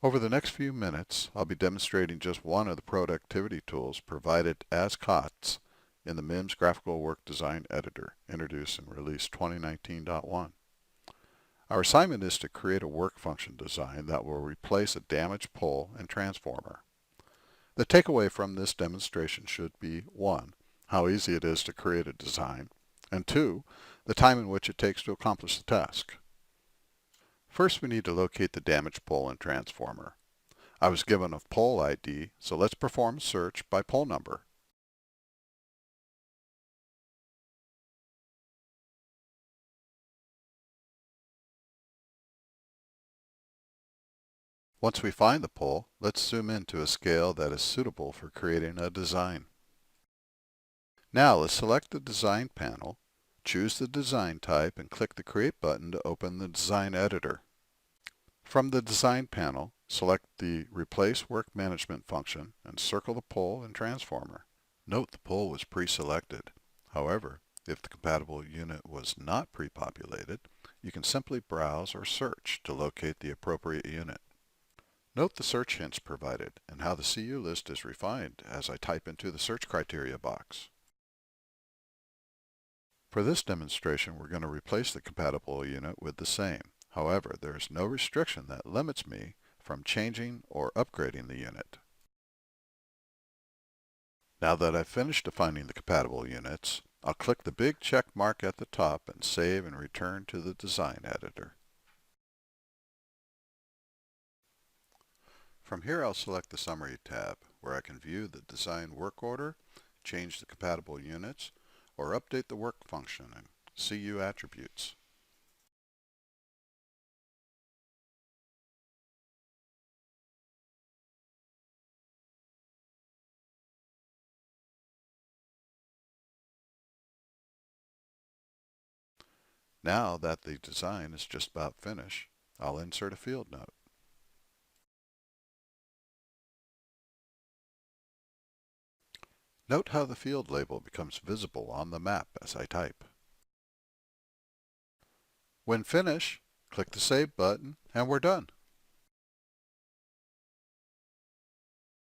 Over the next few minutes, I'll be demonstrating just one of the productivity tools provided as COTS in the MIMS Graphical Work Design Editor, introduced in Release 2019.1. Our assignment is to create a work function design that will replace a damaged pole and transformer. The takeaway from this demonstration should be 1. How easy it is to create a design, and 2. The time in which it takes to accomplish the task. First, we need to locate the damaged pole and transformer. I was given a pole ID, so let's perform a search by pole number. Once we find the pole, let's zoom in to a scale that is suitable for creating a design. Now let's select the Design panel, choose the design type, and click the Create button to open the design editor. From the Design panel, select the Replace Work Management function and circle the pole and transformer. Note the pole was pre-selected. However, if the compatible unit was not pre-populated, you can simply browse or search to locate the appropriate unit. Note the search hints provided and how the CU list is refined as I type into the search criteria box. For this demonstration, we're going to replace the compatible unit with the same. However, there is no restriction that limits me from changing or upgrading the unit. Now that I've finished defining the compatible units, I'll click the big check mark at the top and save and return to the design editor. From here, I'll select the Summary tab, where I can view the design work order, change the compatible units, or update the work function and CU attributes. Now that the design is just about finished, I'll insert a field note. Note how the field label becomes visible on the map as I type. When finished, click the Save button and we're done.